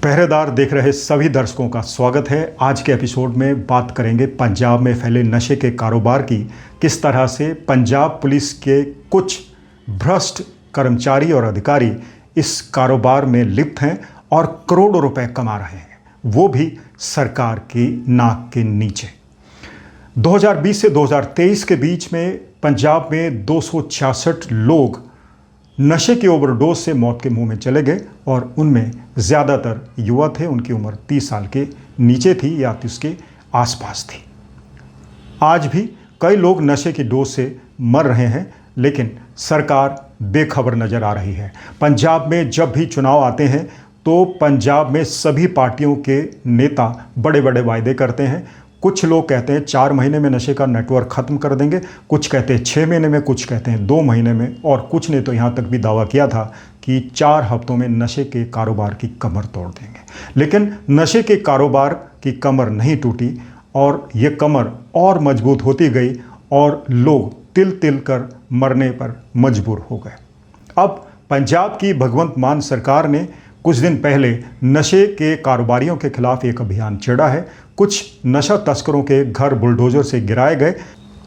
पहरेदार देख रहे सभी दर्शकों का स्वागत है। आज के एपिसोड में बात करेंगे पंजाब में फैले नशे के कारोबार की। किस तरह से पंजाब पुलिस के कुछ भ्रष्ट कर्मचारी और अधिकारी इस कारोबार में लिप्त हैं और करोड़ों रुपए कमा रहे हैं, वो भी सरकार की नाक के नीचे। 2020 से 2023 के बीच में पंजाब में 266 लोग नशे की ओवरडोज से मौत के मुंह में चले गए और उनमें ज़्यादातर युवा थे। उनकी उम्र 30 साल के नीचे थी या उसके आसपास थी। आज भी कई लोग नशे की डोज से मर रहे हैं, लेकिन सरकार बेखबर नज़र आ रही है। पंजाब में जब भी चुनाव आते हैं तो पंजाब में सभी पार्टियों के नेता बड़े बड़े वायदे करते हैं। कुछ लोग कहते हैं 4 महीने में नशे का नेटवर्क ख़त्म कर देंगे, कुछ कहते हैं 6 महीने में, कुछ कहते हैं 2 महीने में, और कुछ ने तो यहाँ तक भी दावा किया था कि 4 हफ्तों में नशे के कारोबार की कमर तोड़ देंगे। लेकिन नशे के कारोबार की कमर नहीं टूटी और ये कमर और मजबूत होती गई और लोग तिल तिल कर मरने पर मजबूर हो गए। अब पंजाब की भगवंत मान सरकार ने कुछ दिन पहले नशे के कारोबारियों के खिलाफ एक अभियान छेड़ा है। कुछ नशा तस्करों के घर बुलडोजर से गिराए गए।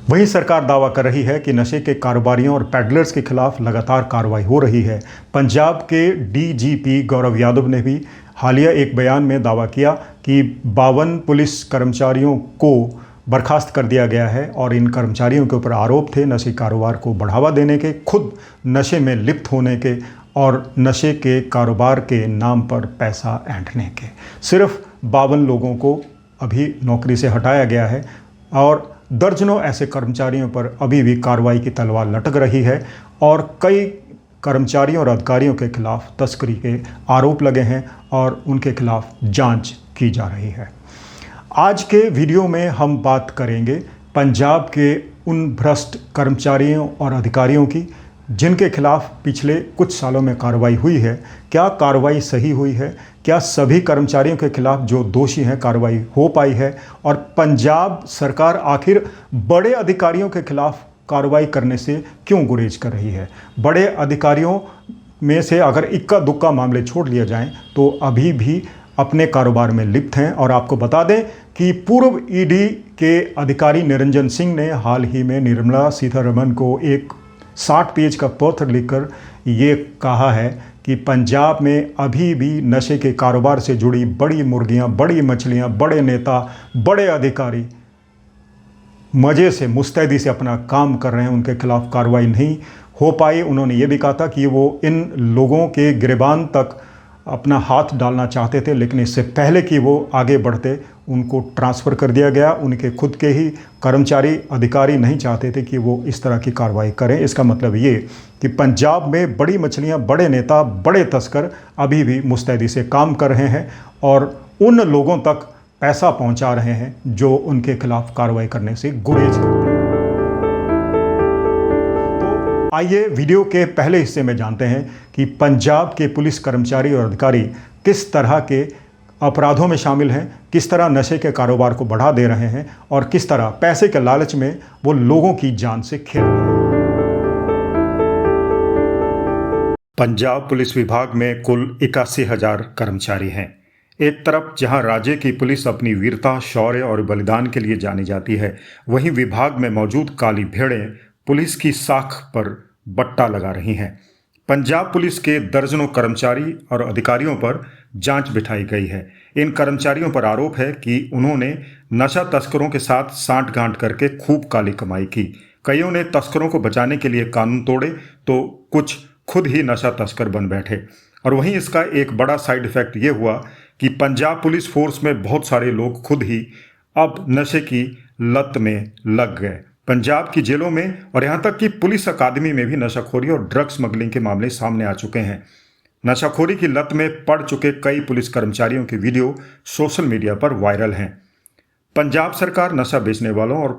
वहीं सरकार दावा कर रही है कि नशे के कारोबारियों और पैडलर्स के खिलाफ लगातार कार्रवाई हो रही है। पंजाब के डीजीपी गौरव यादव ने भी हालिया एक बयान में दावा किया कि 52 पुलिस कर्मचारियों को बर्खास्त कर दिया गया है और इन कर्मचारियों के ऊपर आरोप थे नशे कारोबार को बढ़ावा देने के, खुद नशे में लिप्त होने के और नशे के कारोबार के नाम पर पैसा ऐंठने के। सिर्फ 52 लोगों को अभी नौकरी से हटाया गया है और दर्जनों ऐसे कर्मचारियों पर अभी भी कार्रवाई की तलवार लटक रही है और कई कर्मचारियों और अधिकारियों के खिलाफ तस्करी के आरोप लगे हैं और उनके खिलाफ जांच की जा रही है। आज के वीडियो में हम बात करेंगे पंजाब के उन भ्रष्ट कर्मचारियों और अधिकारियों की जिनके खिलाफ पिछले कुछ सालों में कार्रवाई हुई है। क्या कार्रवाई सही हुई है? क्या सभी कर्मचारियों के खिलाफ जो दोषी हैं कार्रवाई हो पाई है? और पंजाब सरकार आखिर बड़े अधिकारियों के खिलाफ कार्रवाई करने से क्यों गुरेज कर रही है? बड़े अधिकारियों में से अगर इक्का दुक्का मामले छोड़ लिए जाएं तो अभी भी अपने कारोबार में लिप्त हैं। और आपको बता दें कि पूर्व ईडी के अधिकारी निरंजन सिंह ने हाल ही में निर्मला सीतारमण को एक 60 पेज का पत्र लिखकर ये कहा है कि पंजाब में अभी भी नशे के कारोबार से जुड़ी बड़ी मुर्गियां, बड़ी मछलियां, बड़े नेता, बड़े अधिकारी मज़े से मुस्तैदी से अपना काम कर रहे हैं, उनके खिलाफ कार्रवाई नहीं हो पाई। उन्होंने ये भी कहा था कि वो इन लोगों के गिरबान तक अपना हाथ डालना चाहते थे, लेकिन इससे पहले कि वो आगे बढ़ते उनको ट्रांसफ़र कर दिया गया। उनके खुद के ही कर्मचारी अधिकारी नहीं चाहते थे कि वो इस तरह की कार्रवाई करें। इसका मतलब ये कि पंजाब में बड़ी मछलियां, बड़े नेता, बड़े तस्कर अभी भी मुस्तैदी से काम कर रहे हैं और उन लोगों तक पैसा पहुंचा रहे हैं जो उनके खिलाफ कार्रवाई करने से गुरेज करते हैं। तो आइए वीडियो के पहले हिस्से में जानते हैं कि पंजाब के पुलिस कर्मचारी और अधिकारी किस तरह के अपराधों में शामिल हैं, किस तरह नशे के कारोबार को बढ़ा दे रहे हैं और किस तरह पैसे के लालच में वो लोगों की जान से खेल रहे हैं। पंजाब पुलिस विभाग में कुल 81,000 कर्मचारी हैं। एक तरफ जहां राज्य की पुलिस अपनी वीरता, शौर्य और बलिदान के लिए जानी जाती है, वहीं विभाग में मौजूद काली भेड़ें पुलिस की साख पर बट्टा लगा रही हैं। पंजाब पुलिस के दर्जनों कर्मचारी और अधिकारियों पर जांच बिठाई गई है। इन कर्मचारियों पर आरोप है कि उन्होंने नशा तस्करों के साथ सांठ-गांठ करके खूब काली कमाई की। कईयों ने तस्करों को बचाने के लिए कानून तोड़े तो कुछ खुद ही नशा तस्कर बन बैठे। और वहीं इसका एक बड़ा साइड इफेक्ट ये हुआ कि पंजाब पुलिस फोर्स में बहुत सारे लोग खुद ही अब नशे की लत में लग गए। पंजाब की जेलों में और यहाँ तक कि पुलिस अकादमी में भी नशाखोरी और ड्रग स्मगलिंग के मामले सामने आ चुके हैं। नशाखोरी की लत में पड़ चुके कई पुलिस कर्मचारियों की वीडियो सोशल मीडिया पर वायरल हैं। पंजाब सरकार नशा बेचने वालों और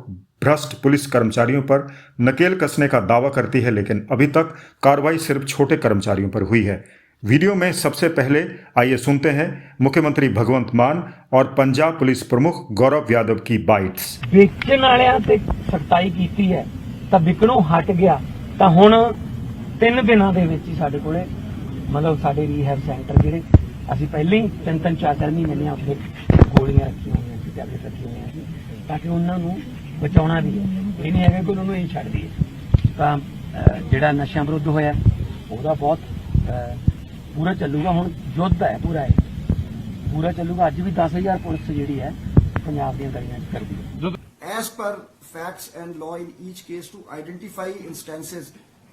भ्रष्ट पुलिस कर्मचारियों पर नकेल कसने का दावा करती है, लेकिन अभी तक कार्रवाई सिर्फ छोटे कर्मचारियों पर हुई है। वीडियो में सबसे पहले आइए सुनते हैं मुख्यमंत्री भगवंत मान और पंजाब पुलिस प्रमुख गौरव यादव की बाइट्स। बेचण वालियां ते सख्ताई कीती है तां विकणों हट गया तां हुण 3 दिनां दे विच ही साडे कोले मतलब साडे रीहैब सेंटर जिहड़े ਅਸੀਂ ਪਹਿਲਾਂ ਹੀ 3-4 ਮਹੀਨੇ ਦੀਆਂ ਉੱਥੇ ਗੋਲੀਆਂ ਰੱਖੀਆਂ ਹੋਈਆਂ ਸੀ, ਟੈਬਲੇਟ ਰੱਖੀਆਂ ਹੋਈਆਂ ਸੀ ਤਾਂ ਕਿ ਉਹਨਾਂ ਨੂੰ ਬਚਾਉਣਾ ਵੀ ਹੈ। ਇਹ ਨਹੀਂ ਹੈਗਾ ਕਿ ਉਹਨਾਂ ਨੂੰ ਇਹ ਛੱਡ ਦਈਏ। ਤਾਂ ਜਿਹੜਾ ਨਸ਼ਿਆਂ ਵਿਰੁੱਧ ਹੋਇਆ ਉਹਦਾ ਬਹੁਤ ਪੂਰਾ ਚੱਲੂਗਾ। ਹੁਣ ਯੁੱਧ ਹੈ ਪੂਰਾ ਚੱਲੂਗਾ। ਅੱਜ ਵੀ 10,000 ਪੁਲਿਸ ਜਿਹੜੀ ਹੈ ਪੰਜਾਬ ਦੀਆਂ ਗਲੀਆਂ 'ਚ ਕਰਦੀ ਹੈ। As per facts and law in each case, to identify instances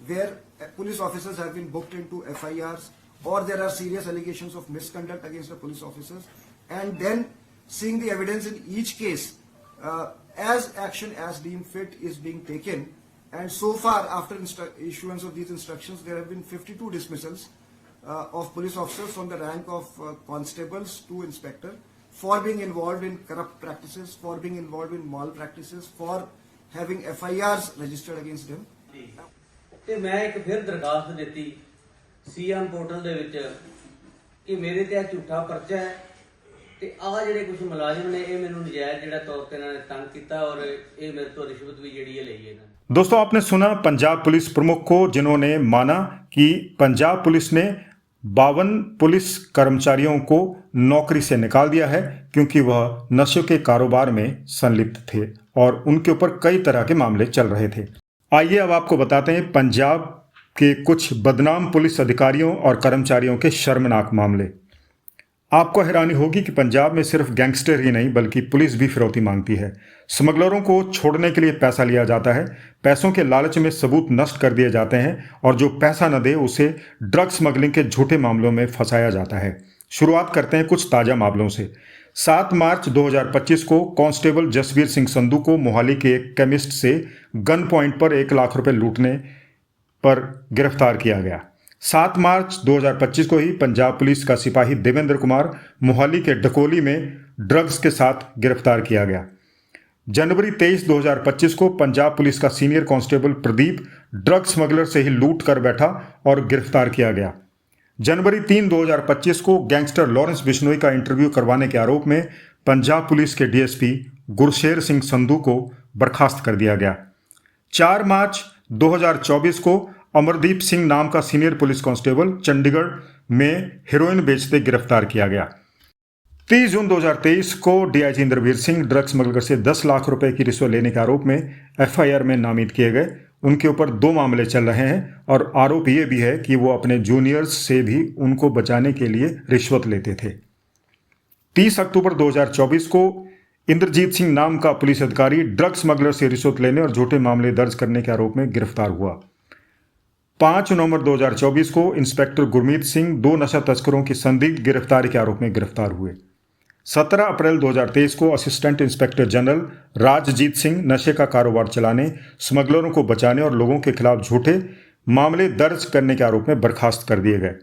where police officers have been booked into FIRs or there are serious allegations of misconduct against the police officers, and then seeing the evidence in each case, as action as deemed fit is being taken. And so far, after issuance of these instructions, there have been 52 dismissals of police officers from the rank of constables to inspector, for being involved in corrupt practices, for being involved in malpractices, for having FIRs registered against them. ਤੇ ਮੈਂ ਇੱਕ ਫਿਰ ਦਰਖਾਸਤ ਦਿੱਤੀ CM portal ਦੇ ਵਿੱਚ ਕਿ ਮੇਰੇ ਤੇ ਆ ਝੂਠਾ ਪਰਚਾ ਹੈ ਤੇ ਆ ਜਿਹੜੇ ਕੁਝ ਮੁਲਾਜ਼ਮ ਨੇ ਇਹ ਮੈਨੂੰ ਨਜਾਇਜ਼ ਜਿਹੜਾ ਤੌਰ ਤੇ ਇਹਨਾਂ ਨੇ ਤੰਗ ਕੀਤਾ ਔਰ ਇਹ ਮੇਰੇ ਤੋਂ ਰਿਸ਼ਵਤ ਵੀ ਜਿਹੜੀ ਹੈ ਲਈ ਹੈ। दोस्तों, आपने सुना पंजाब पुलिस प्रमुख को, जिन्होंने माना कि पंजाब पुलिस ने 52 पुलिस कर्मचारियों को नौकरी से निकाल दिया है क्योंकि वह नशे के कारोबार में संलिप्त थे और उनके ऊपर कई तरह के मामले चल रहे थे। आइए अब आपको बताते हैं पंजाब के कुछ बदनाम पुलिस अधिकारियों और कर्मचारियों के शर्मनाक मामले। आपको हैरानी होगी कि पंजाब में सिर्फ गैंगस्टर ही नहीं बल्कि पुलिस भी फिरौती मांगती है। स्मगलरों को छोड़ने के लिए पैसा लिया जाता है। पैसों के लालच में सबूत नष्ट कर दिए जाते हैं और जो पैसा न दे उसे ड्रग स्मगलिंग के झूठे मामलों में फंसाया जाता है। शुरुआत करते हैं कुछ ताज़ा मामलों से। 7 मार्च 2025 को कांस्टेबल जसवीर सिंह संधू को मोहाली के एक केमिस्ट से गन पॉइंट पर 1 लाख रुपए लूटने पर गिरफ्तार किया गया। 7 मार्च 2025 को ही पंजाब पुलिस का सिपाही देवेंद्र कुमार मोहाली के डकोली में ड्रग्स के साथ गिरफ्तार किया गया। जनवरी 23, 2025 को पंजाब पुलिस का senior constable Pradeep drug smuggler से ही लूट कर बैठा और गिरफ्तार किया गया। जनवरी 3, 2025 को गैंगस्टर लॉरेंस बिश्नोई का इंटरव्यू करवाने के आरोप में पंजाब पुलिस के डीएसपी गुरशेर सिंह संधू को बर्खास्त कर दिया गया। 4 मार्च 2024 को अमरदीप सिंह नाम का सीनियर पुलिस कांस्टेबल चंडीगढ़ में हेरोइन बेचते गिरफ्तार किया गया। 30 जून 2023 को DIG Indraveer Singh drug smuggler से 10 लाख रुपए की रिश्वत लेने के आरोप में एफआईआर में नामित किए गए। उनके ऊपर 2 मामले चल रहे हैं और आरोप ये भी है कि वो अपने जूनियर्स से भी उनको बचाने के लिए रिश्वत लेते थे। 30 अक्टूबर 2024 को इंद्रजीत सिंह नाम का पुलिस अधिकारी ड्रग स्मगलर से रिश्वत लेने और झूठे मामले दर्ज करने के आरोप में गिरफ्तार हुआ। 5 नवंबर 2024 को इंस्पेक्टर गुरमीत सिंह 2 नशा तस्करों की संदिग्ध गिरफ्तारी के आरोप में गिरफ्तार हुए। 17 अप्रैल 2023 को assistant inspector general Rajjit Singh नशे का कारोबार चलाने, स्मगलरों को बचाने और लोगों के खिलाफ झूठे मामले दर्ज करने के आरोप में बर्खास्त कर दिए गए।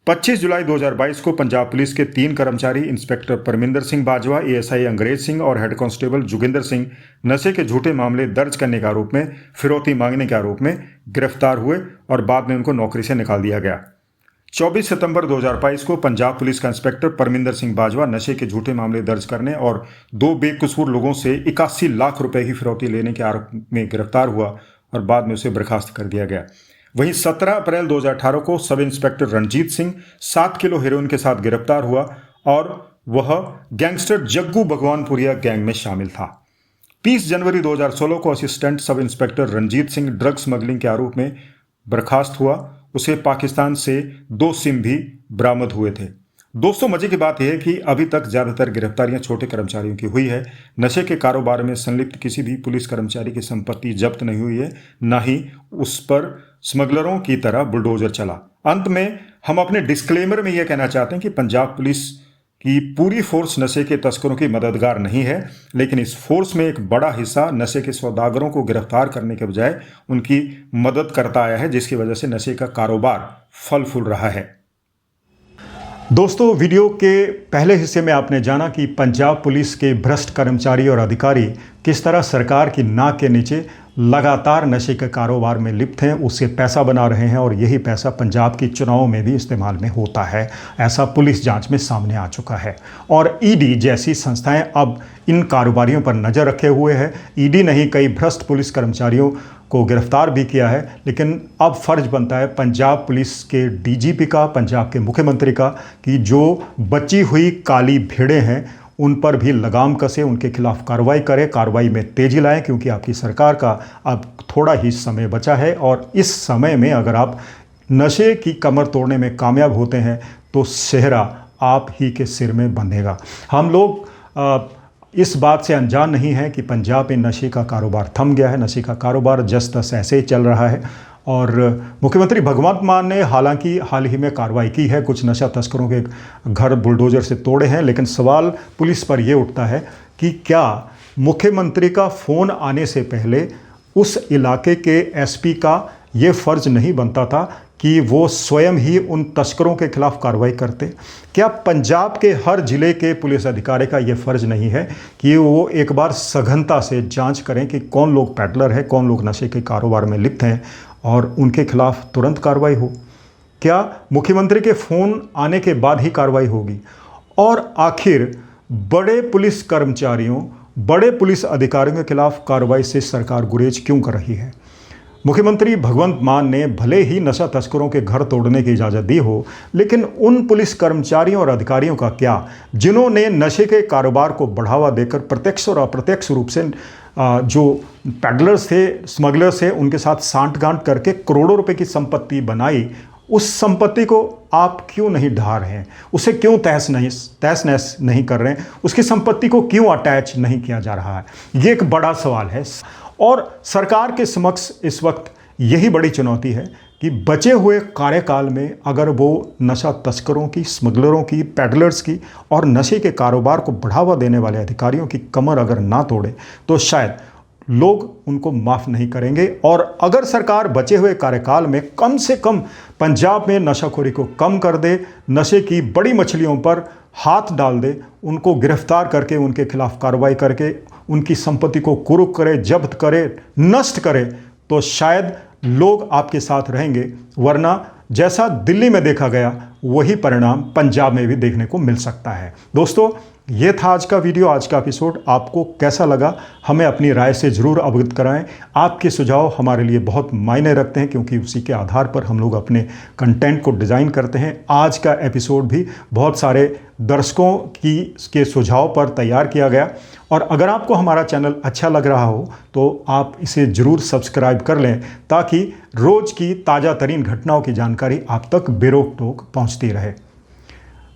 25 जुलाई 2022 को पंजाब पुलिस के 3 कर्मचारी इंस्पेक्टर परमिंदर सिंह बाजवा, एएसआई अंग्रेज सिंह और हेड कांस्टेबल जोगिंदर सिंह नशे के झूठे मामले दर्ज करने के आरोप में फिरौती मांगने के आरोप में गिरफ्तार हुए और बाद में उनको नौकरी से निकाल दिया गया। 24 सितंबर 2022 को पंजाब पुलिस का इंस्पेक्टर परमिंदर सिंह बाजवा नशे के झूठे मामले दर्ज करने और 2 बेकसूर लोगों से 81 लाख रुपए की फिरौती लेने के आरोप में गिरफ्तार हुआ और बाद में उसे बर्खास्त कर दिया गया। वहीं 17 अप्रैल 2018 को sub inspector Ranjit Singh 7 kilo heroin के साथ गिरफ्तार हुआ और वह गैंगस्टर जग्गू भगवानपुरिया गैंग में शामिल था। 30 जनवरी 2016 को assistant sub inspector Ranjit Singh drug smuggling के आरोप में बर्खास्त हुआ। उसे पाकिस्तान से 2 सिम भी बरामद हुए थे। दोस्तों, मजे की बात यह है कि अभी तक ज़्यादातर गिरफ्तारियां छोटे कर्मचारियों की हुई है। नशे के कारोबार में संलिप्त किसी भी पुलिस कर्मचारी की संपत्ति जब्त नहीं हुई है, न ही उस पर स्मगलरों की तरह बुलडोजर चला। अंत में हम अपने डिस्क्लेमर में यह कहना चाहते हैं कि पंजाब पुलिस की पूरी फोर्स नशे के तस्करों की मददगार नहीं है, लेकिन इस फोर्स में एक बड़ा हिस्सा नशे के सौदागरों को गिरफ्तार करने के बजाय उनकी मदद करता आया है, जिसकी वजह से नशे का कारोबार फल फूल रहा है। दोस्तों, वीडियो के पहले हिस्से में आपने जाना कि पंजाब पुलिस के भ्रष्ट कर्मचारी और अधिकारी किस तरह सरकार की नाक के नीचे लगातार नशे के कारोबार में लिप्त हैं, उससे पैसा बना रहे हैं और यही पैसा पंजाब की चुनावों में भी इस्तेमाल में होता है। ऐसा पुलिस जांच में सामने आ चुका है और ईडी जैसी संस्थाएं अब इन कारोबारियों पर नज़र रखे हुए हैं। ईडी नहीं, कई भ्रष्ट पुलिस कर्मचारियों को गिरफ्तार भी किया है, लेकिन अब फर्ज बनता है पंजाब पुलिस के डीजीपी का, पंजाब के मुख्यमंत्री का, कि जो बची हुई काली भेड़ें हैं उन पर भी लगाम कसे, उनके खिलाफ कार्रवाई करे, कार्रवाई में तेजी लाएं, क्योंकि आपकी सरकार का अब थोड़ा ही समय बचा है और इस समय में अगर आप नशे की कमर तोड़ने में कामयाब होते हैं तो सेहरा आप ही के सिर में बंधेगा। हम लोग इस बात से अनजान नहीं है कि पंजाब में नशे का कारोबार थम गया है, नशे का कारोबार जस तस ऐसे ही चल रहा है और मुख्यमंत्री भगवंत मान ने हालांकि हाल ही में कार्रवाई की है, कुछ नशा तस्करों के घर बुलडोजर से तोड़े हैं, लेकिन सवाल पुलिस पर यह उठता है कि क्या मुख्यमंत्री का फ़ोन आने से पहले उस इलाके के एसपी का ये फ़र्ज नहीं बनता था कि वो स्वयं ही उन तस्करों के खिलाफ कार्रवाई करते? क्या पंजाब के हर जिले के पुलिस अधिकारी का ये फ़र्ज नहीं है कि वो एक बार सघनता से जांच करें कि कौन लोग पैडलर है, कौन लोग नशे के कारोबार में लिप्त हैं और उनके खिलाफ तुरंत कार्रवाई हो? क्या मुख्यमंत्री के फ़ोन आने के बाद ही कार्रवाई होगी? और आखिर बड़े पुलिस कर्मचारियों, बड़े पुलिस अधिकारियों के खिलाफ कार्रवाई से सरकार गुरेज क्यों कर रही है? मुख्यमंत्री भगवंत मान ने भले ही नशा तस्करों के घर तोड़ने की इजाज़त दी हो, लेकिन उन पुलिस कर्मचारियों और अधिकारियों का क्या जिन्होंने नशे के कारोबार को बढ़ावा देकर प्रत्यक्ष और अप्रत्यक्ष रूप से जो पैडलर्स थे, स्मगलर्स थे, उनके साथ सांठगांठ करके करोड़ों रुपए की संपत्ति बनाई? उस संपत्ति को आप क्यों नहीं ढा रहे हैं? उसे क्यों तहस नहस नहीं कर रहे हैं? उसकी संपत्ति को क्यों अटैच नहीं किया जा रहा है? ये एक बड़ा सवाल है और सरकार के समक्ष इस वक्त यही बड़ी चुनौती है कि बचे हुए कार्यकाल में अगर वो नशा तस्करों की, स्मगलरों की, पैडलर्स की और नशे के कारोबार को बढ़ावा देने वाले अधिकारियों की कमर अगर ना तोड़े तो शायद लोग उनको माफ़ नहीं करेंगे। और अगर सरकार बचे हुए कार्यकाल में कम से कम पंजाब में नशाखोरी को कम कर दे, नशे की बड़ी मछलियों पर हाथ डाल दे, उनको गिरफ्तार करके उनके खिलाफ कार्रवाई करके उनकी संपत्ति को कुर्क करे, जब्त करे, नष्ट करे, तो शायद लोग आपके साथ रहेंगे। वरना जैसा दिल्ली में देखा गया वही परिणाम पंजाब में भी देखने को मिल सकता है। दोस्तों, ये था आज का वीडियो, आज का एपिसोड। आपको कैसा लगा हमें अपनी राय से ज़रूर अवगत कराएं। आपके सुझाव हमारे लिए बहुत मायने रखते हैं, क्योंकि उसी के आधार पर हम लोग अपने कंटेंट को डिज़ाइन करते हैं। आज का एपिसोड भी बहुत सारे दर्शकों के सुझाव पर तैयार किया गया और अगर आपको हमारा चैनल अच्छा लग रहा हो तो आप इसे ज़रूर सब्सक्राइब कर लें, ताकि रोज़ की ताज़ा तरीन घटनाओं की जानकारी आप तक बेरोक टोक पहुँचती रहे।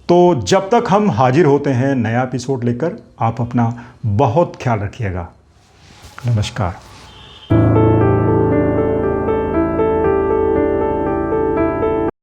तो जब तक हम हाजिर होते हैं नया एपिसोड लेकर, आप अपना बहुत ख्याल रखिएगा। नमस्कार।